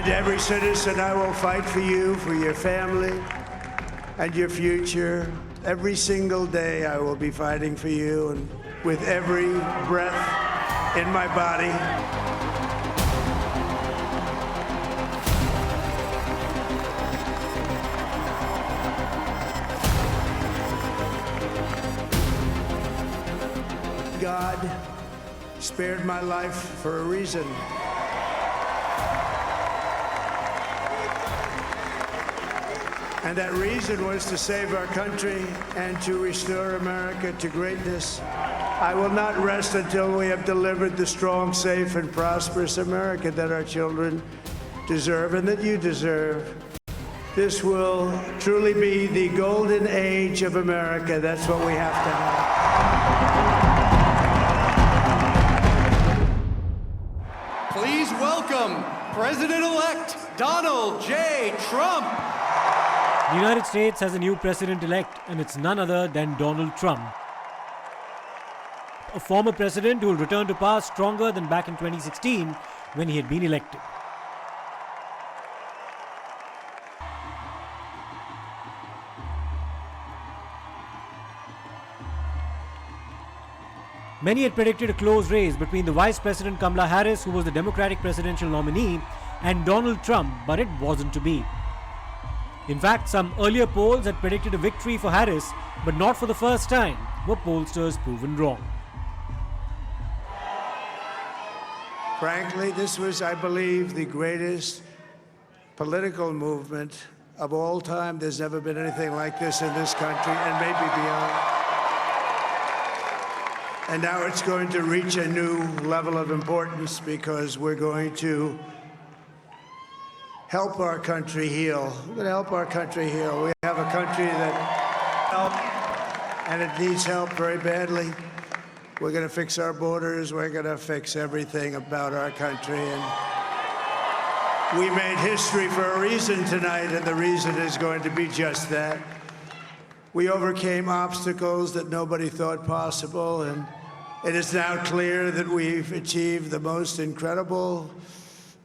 And every citizen, I will fight for you, for your family, and your future. Every single day, I will be fighting for you, and with every breath in my body. God spared my life for a reason. And that reason was to save our country and to restore America to greatness. I will not rest until we have delivered the strong, safe, and prosperous America that our children deserve and that you deserve. This will truly be the golden age of America. That's what we have to have. Please welcome President-elect Donald J. Trump. The United States has a new president-elect, and it's none other than Donald Trump. A former president who will return to power stronger than back in 2016 when he had been elected. Many had predicted a close race between the Vice President Kamala Harris, who was the Democratic presidential nominee, and Donald Trump, but it wasn't to be. In fact, some earlier polls had predicted a victory for Harris, but not for the first time were pollsters proven wrong. Frankly, this was, I believe, the greatest political movement of all time. There's never been anything like this in this country, and maybe beyond. And now it's going to reach a new level of importance because we're going to help our country heal. We're going to help our country heal. We have a country that help, and it needs help very badly. We're going to fix our borders. We're going to fix everything about our country. And we made history for a reason tonight, and the reason is going to be just that. We overcame obstacles that nobody thought possible, and it is now clear that we've achieved the most incredible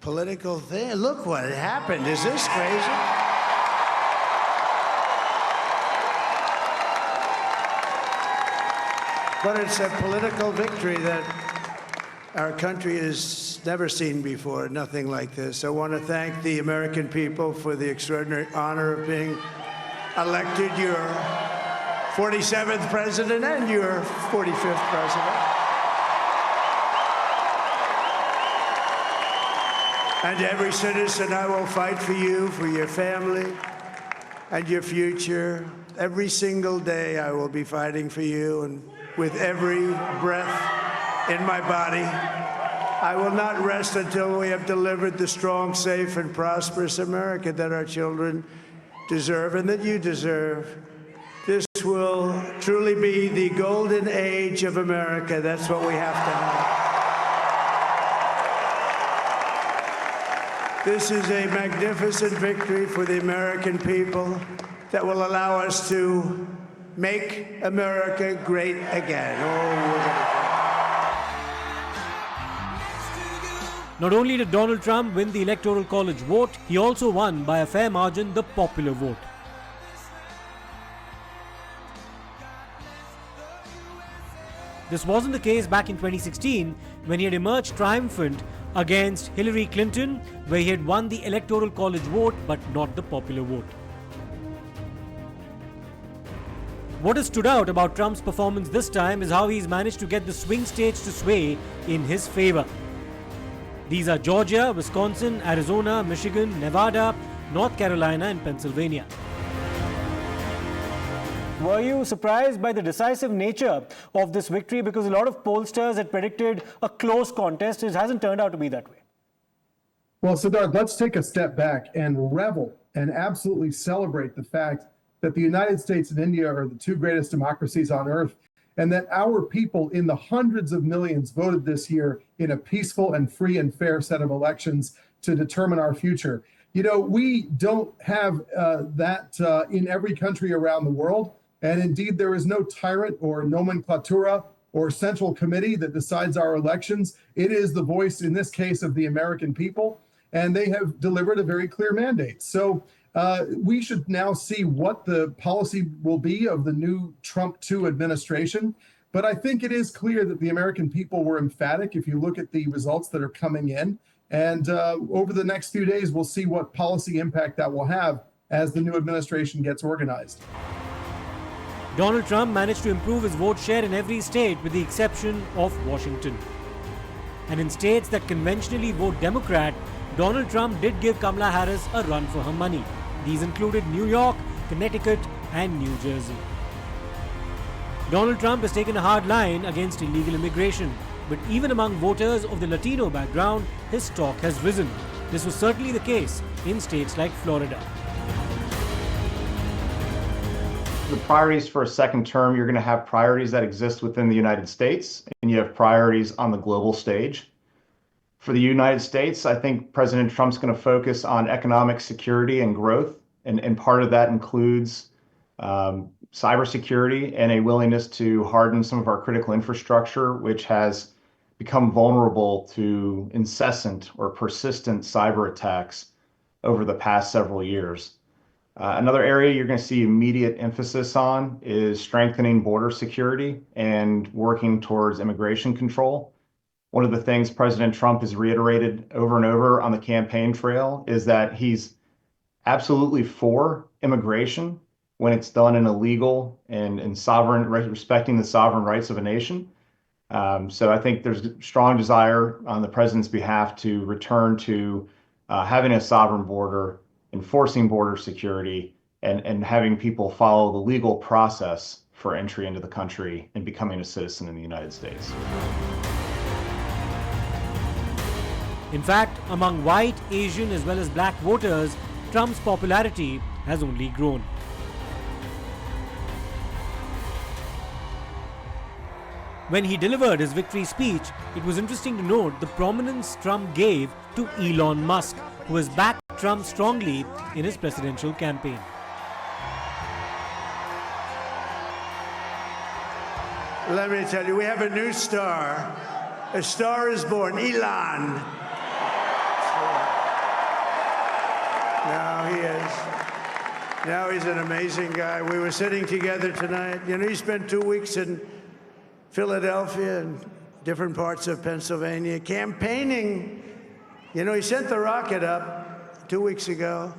political thing. Look what happened. Is this crazy? But it's a political victory that our country has never seen before, nothing like this. I want to thank the American people for the extraordinary honor of being elected your 47th president and your 45th president. And every citizen, I will fight for you, for your family, and your future. Every single day, I will be fighting for you, and with every breath in my body, I will not rest until we have delivered the strong, safe, and prosperous America that our children deserve and that you deserve. This will truly be the golden age of America. That's what we have to have. This is a magnificent victory for the American people that will allow us to make America great again. Not only did Donald Trump win the Electoral College vote, he also won by a fair margin the popular vote. This wasn't the case back in 2016 when he had emerged triumphant against Hillary Clinton, where he had won the Electoral College vote but not the popular vote. What has stood out about Trump's performance this time is how he's managed to get the swing states to sway in his favor. These are Georgia, Wisconsin, Arizona, Michigan, Nevada, North Carolina, and Pennsylvania. Were you surprised by the decisive nature of this victory? Because a lot of pollsters had predicted a close contest. It hasn't turned out to be that way. Well, Siddharth, let's take a step back and revel and absolutely celebrate the fact that the United States and India are the two greatest democracies on earth, and that our people in the hundreds of millions voted this year in a peaceful and free and fair set of elections to determine our future. You know, we don't have that in every country around the world. And indeed, there is no tyrant or nomenclatura or central committee that decides our elections. It is the voice, in this case, of the American people. and they have delivered a very clear mandate. So we should now see what the policy will be of the new Trump 2 administration. But I think it is clear that the American people were emphatic if you look at the results that are coming in. And over the next few days, we'll see what policy impact that will have as the new administration gets organized. Donald Trump managed to improve his vote share in every state with the exception of Washington. And in states that conventionally vote Democrat, Donald Trump did give Kamala Harris a run for her money. These included New York, Connecticut, and New Jersey. Donald Trump has taken a hard line against illegal immigration, but even among voters of the Latino background, his stock has risen. This was certainly the case in states like Florida. The priorities for a second term, you're going to have priorities that exist within the United States, and you have priorities on the global stage. For the United States, I think President Trump's going to focus on economic security and growth, and part of that includes cybersecurity and a willingness to harden some of our critical infrastructure, which has become vulnerable to incessant or persistent cyber attacks over the past several years. Another area you're going to see immediate emphasis on is strengthening border security and working towards immigration control. One of the things President Trump has reiterated over and over on the campaign trail is that he's absolutely for immigration when it's done in a legal and sovereign, respecting the sovereign rights of a nation. So I think there's a strong desire on the president's behalf to return to having a sovereign border, enforcing border security, and having people follow the legal process for entry into the country and becoming a citizen in the United States. In fact, among white, Asian, as well as black voters, Trump's popularity has only grown. When he delivered his victory speech, it was interesting to note the prominence Trump gave to Elon Musk, who has backed Trump strongly in his presidential campaign. Let me tell you, we have a new star. A star is born, Elon. Now he is. Now he's an amazing guy. We were sitting together tonight. You know, he spent 2 weeks in Philadelphia and different parts of Pennsylvania campaigning. You know, he sent the rocket up 2 weeks ago,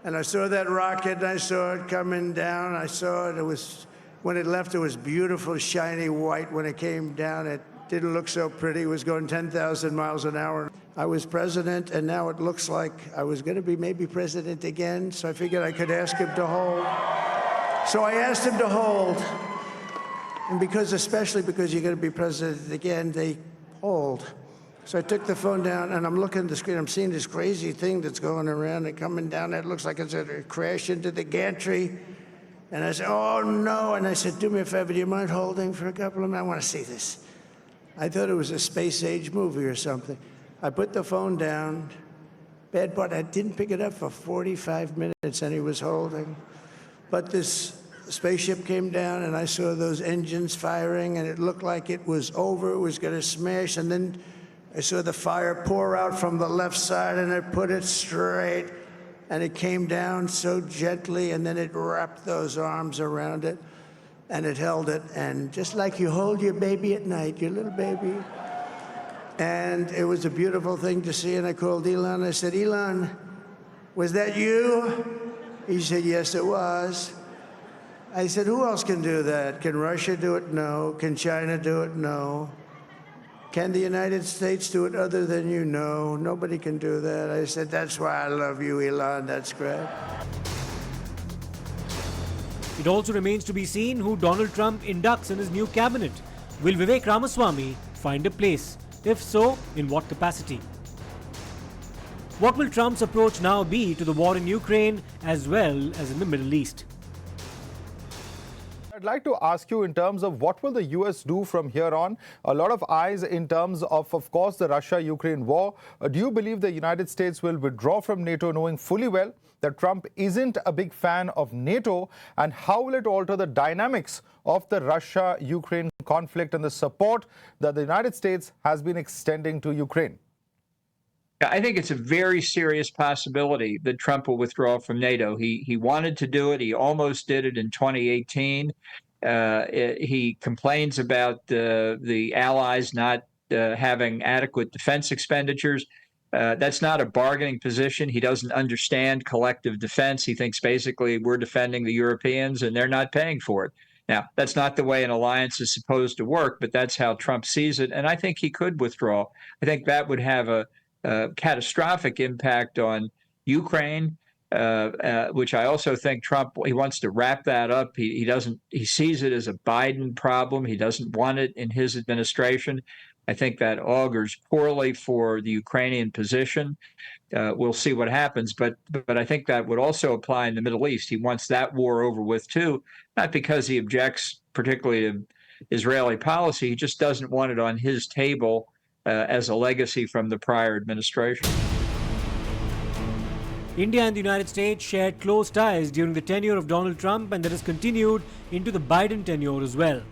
and I saw that rocket, and I saw it coming down. I saw it. It was, when it left, it was beautiful, shiny white. When it came down, it didn't look so pretty. It was going 10,000 miles an hour. I was president, and now it looks like I was going to be maybe president again, so I figured I could ask him to hold. So I asked him to hold. And especially because you're going to be president again, they hold. So I took the phone down, and I'm looking at the screen. I'm seeing this crazy thing that's going around and coming down. It looks like it's going to crash into the gantry. And I said, oh, no. And I said, do me a favor, do you mind holding for a couple of minutes? I want to see this. I thought it was a space-age movie or something. I put the phone down. Bad part, I didn't pick it up for 45 minutes, and he was holding. But this spaceship came down, and I saw those engines firing, and it looked like it was over. It was going to smash, and then I saw the fire pour out from the left side, and I put it straight, and it came down so gently, and then it wrapped those arms around it, and it held it, and just like you hold your baby at night, your little baby. And it was a beautiful thing to see, and I called Elon. I said, Elon, was that you? He said, yes, it was. I said, who else can do that? Can Russia do it? No. Can China do it? No. Can the United States do it other than you? No. Nobody can do that. I said, that's why I love you, Elon. That's great. It also remains to be seen who Donald Trump inducts in his new cabinet. Will Vivek Ramaswamy find a place? If so, in what capacity? What will Trump's approach now be to the war in Ukraine as well as in the Middle East? I'd like to ask you in terms of what will the US do from here on? A lot of eyes in terms of course, the Russia-Ukraine war. Do you believe the United States will withdraw from NATO, knowing fully well that Trump isn't a big fan of NATO? And how will it alter the dynamics of the Russia-Ukraine conflict and the support that the United States has been extending to Ukraine? I think it's a very serious possibility that Trump will withdraw from NATO. He wanted to do it. He almost did it in 2018. He complains about the allies not having adequate defense expenditures. That's not a bargaining position. He doesn't understand collective defense. He thinks basically we're defending the Europeans and they're not paying for it. Now, that's not the way an alliance is supposed to work, but that's how Trump sees it. And I think he could withdraw. I think that would have a catastrophic impact on Ukraine, which I also think Trump, he wants to wrap that up. He doesn't, he sees it as a Biden problem. He doesn't want it in his administration. I think that augurs poorly for the Ukrainian position. We'll see what happens, but I think that would also apply in the Middle East. He wants that war over with too, not because he objects particularly to Israeli policy. He just doesn't want it on his table as a legacy from the prior administration. India and the United States shared close ties during the tenure of Donald Trump, and that has continued into the Biden tenure as well.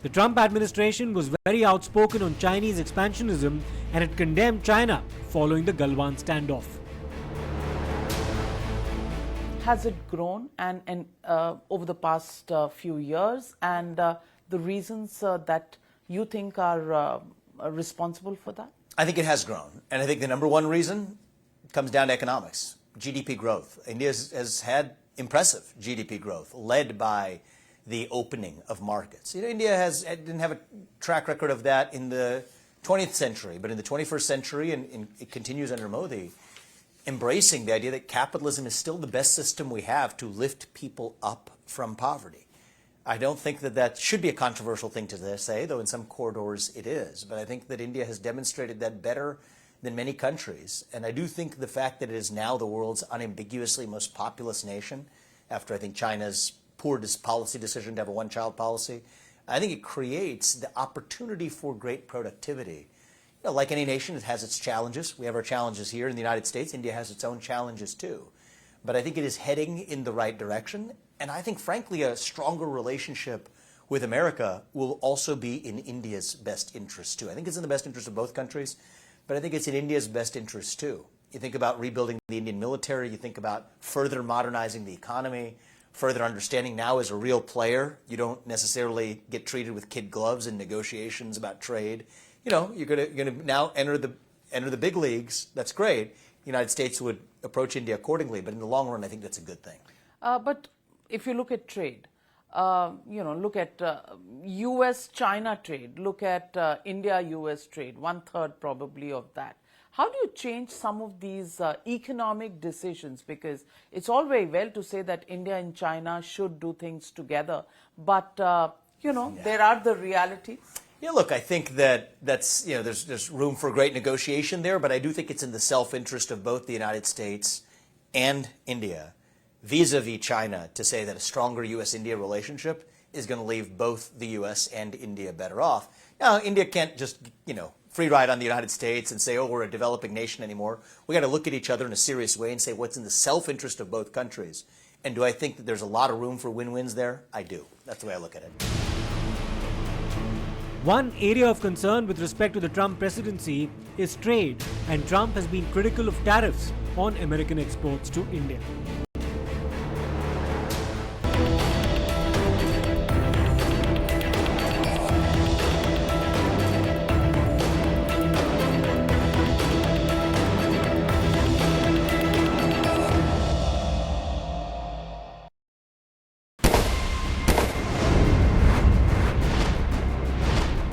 The Trump administration was very outspoken on Chinese expansionism and it condemned China following the Galwan standoff. Has it grown and over the past few years, and the reasons that you think are responsible for that? I think it has grown, and I think the number one reason comes down to economics, GDP growth. India has had impressive GDP growth, led by the opening of markets. You know, India didn't have a track record of that in the 20th century, but in the 21st century, and it continues under Modi, embracing the idea that capitalism is still the best system we have to lift people up from poverty. I don't think that should be a controversial thing to say, though in some corridors it is. But I think that India has demonstrated that better than many countries. And I do think the fact that it is now the world's unambiguously most populous nation, after I think China's poor policy decision to have a one-child policy, I think it creates the opportunity for great productivity. You know, like any nation, it has its challenges. We have our challenges here in the United States. India has its own challenges too. But I think it is heading in the right direction. And I think, frankly, a stronger relationship with America will also be in India's best interest too. I think it's in the best interest of both countries, but I think it's in India's best interest too. You think about rebuilding the Indian military, you think about further modernizing the economy, further understanding now as a real player. You don't necessarily get treated with kid gloves in negotiations about trade. You know, you're gonna now enter the big leagues. That's great. The United States would approach India accordingly, but in the long run, I think that's a good thing. But if you look at trade, look at U.S.-China trade, look at India-U.S. trade, 1/3 probably of that. How do you change some of these economic decisions? Because it's all very well to say that India and China should do things together, but, there are the realities. Yeah, look, I think that's there's room for great negotiation there, but I do think it's in the self-interest of both the United States and India, vis-a-vis China, to say that a stronger U.S.-India relationship is going to leave both the U.S. and India better off. Now, India can't just, free ride on the United States and say, oh, we're a developing nation anymore. We got to look at each other in a serious way and say what's in the self-interest of both countries. And do I think that there's a lot of room for win-wins there? I do. That's the way I look at it. One area of concern with respect to the Trump presidency is trade, and Trump has been critical of tariffs on American exports to India.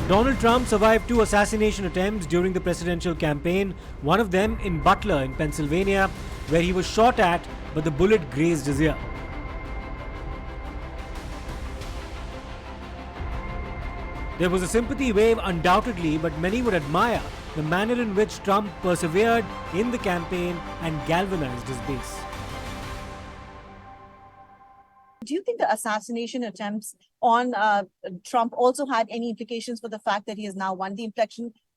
Donald Trump survived 2 assassination attempts during the presidential campaign, one of them in Butler in Pennsylvania, where he was shot at, but the bullet grazed his ear. There was a sympathy wave undoubtedly, but many would admire the manner in which Trump persevered in the campaign and galvanized his base. Do you think the assassination attempts on Trump also had any implications for the fact that he has now won the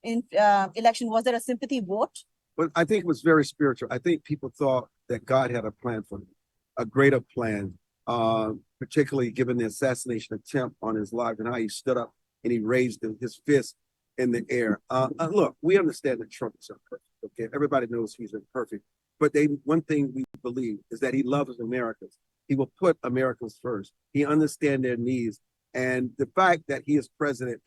election? Was there a sympathy vote? But I think it was very spiritual. I think people thought that God had a plan for him, a greater plan, particularly given the assassination attempt on his life and how he stood up and he raised his fist in the air. Look, we understand that Trump is imperfect. Okay, everybody knows he's imperfect, but one thing we believe is that he loves Americans. He will put Americans first. He understands their needs, and the fact that he is president,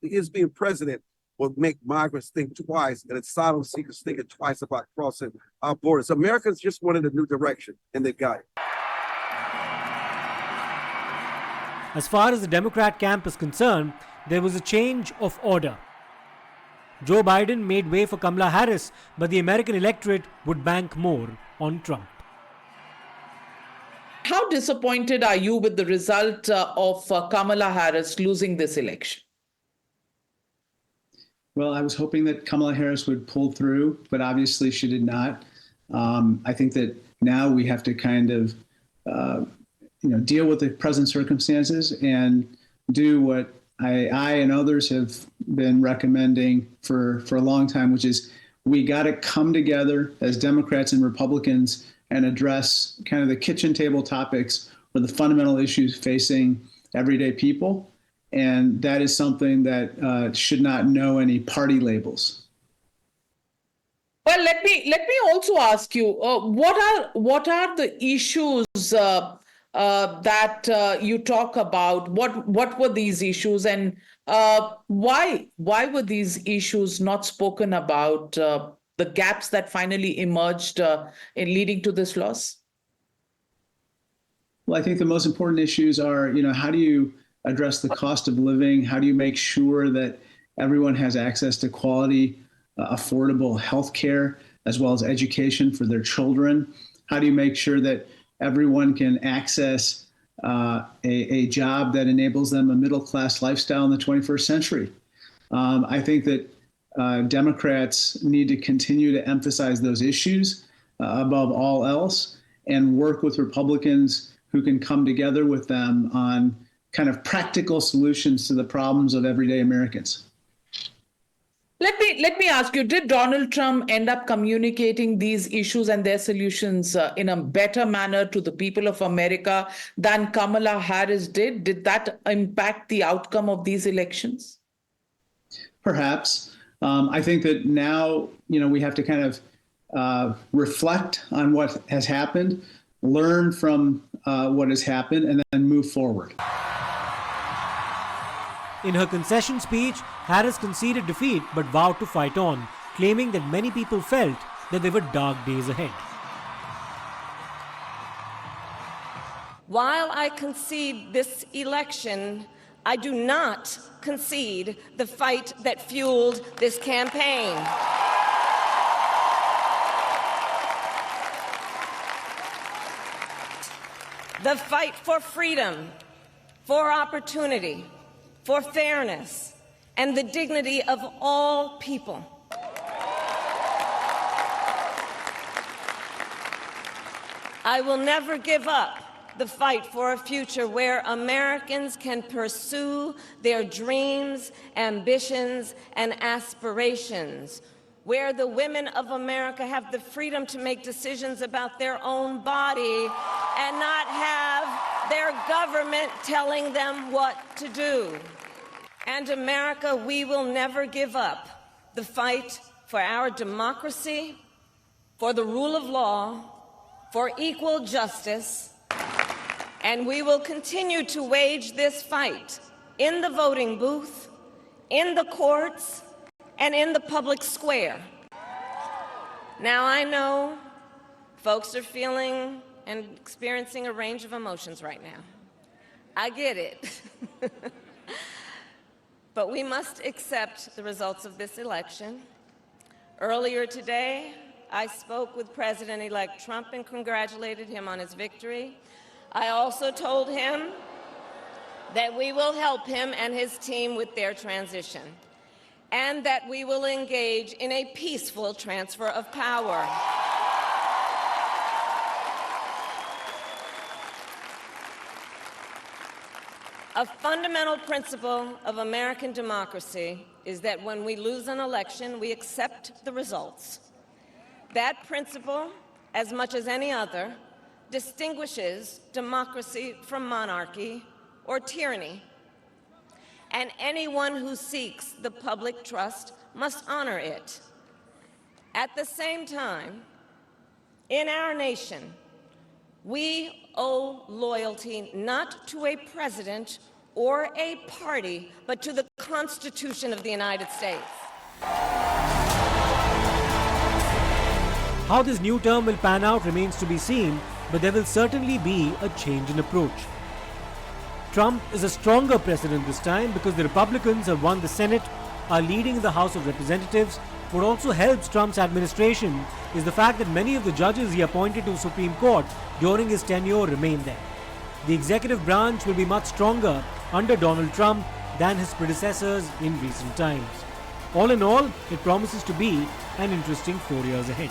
his being president, will make migrants think twice and asylum seekers thinking twice about crossing our borders. Americans just wanted a new direction, and they got it. As far as the Democrat camp is concerned, there was a change of order. Joe Biden made way for Kamala Harris, but the American electorate would bank more on Trump. How disappointed are you with the result of Kamala Harris losing this election? Well, I was hoping that Kamala Harris would pull through, but obviously she did not. I think that now we have to kind of, deal with the present circumstances and do what I and others have been recommending for a long time, which is we got to come together as Democrats and Republicans and address kind of the kitchen table topics or the fundamental issues facing everyday people. And that is something that should not know any party labels. Well, let me also ask you, what are the issues that you talk about? What were these issues, and why were these issues not spoken about? The gaps that finally emerged in leading to this loss. Well, I think the most important issues are, how do you address the cost of living? How do you make sure that everyone has access to quality, affordable health care, as well as education for their children? How do you make sure that everyone can access a job that enables them a middle-class lifestyle in the 21st century? I think that Democrats need to continue to emphasize those issues above all else and work with Republicans who can come together with them on kind of practical solutions to the problems of everyday Americans. Let me ask you, did Donald Trump end up communicating these issues and their solutions in a better manner to the people of America than Kamala Harris did? Did that impact the outcome of these elections? Perhaps. I think that now, we have to kind of reflect on what has happened, learn from what has happened, and then move forward. In her concession speech, Harris conceded defeat but vowed to fight on, claiming that many people felt that there were dark days ahead. While I concede this election, I do not concede the fight that fueled this campaign. The fight for freedom, for opportunity, for fairness, and the dignity of all people. I will never give up the fight for a future where Americans can pursue their dreams, ambitions, and aspirations, where the women of America have the freedom to make decisions about their own body and not have their government telling them what to do. And America, we will never give up the fight for our democracy, for the rule of law, for equal justice, and we will continue to wage this fight in the voting booth, in the courts, and in the public square. Now, I know folks are feeling and experiencing a range of emotions right now. I get it. But we must accept the results of this election. Earlier today, I spoke with President-elect Trump and congratulated him on his victory. I also told him that we will help him and his team with their transition, and that we will engage in a peaceful transfer of power. A fundamental principle of American democracy is that when we lose an election, we accept the results. That principle, as much as any other, distinguishes democracy from monarchy or tyranny. And anyone who seeks the public trust must honor it. At the same time, in our nation, we owe loyalty not to a president or a party, but to the Constitution of the United States. How this new term will pan out remains to be seen, but there will certainly be a change in approach. Trump is a stronger president this time because the Republicans have won the Senate, are leading the House of Representatives. What also helps Trump's administration is the fact that many of the judges he appointed to the Supreme Court during his tenure remain there. The executive branch will be much stronger under Donald Trump than his predecessors in recent times. All in all, it promises to be an interesting 4 years ahead.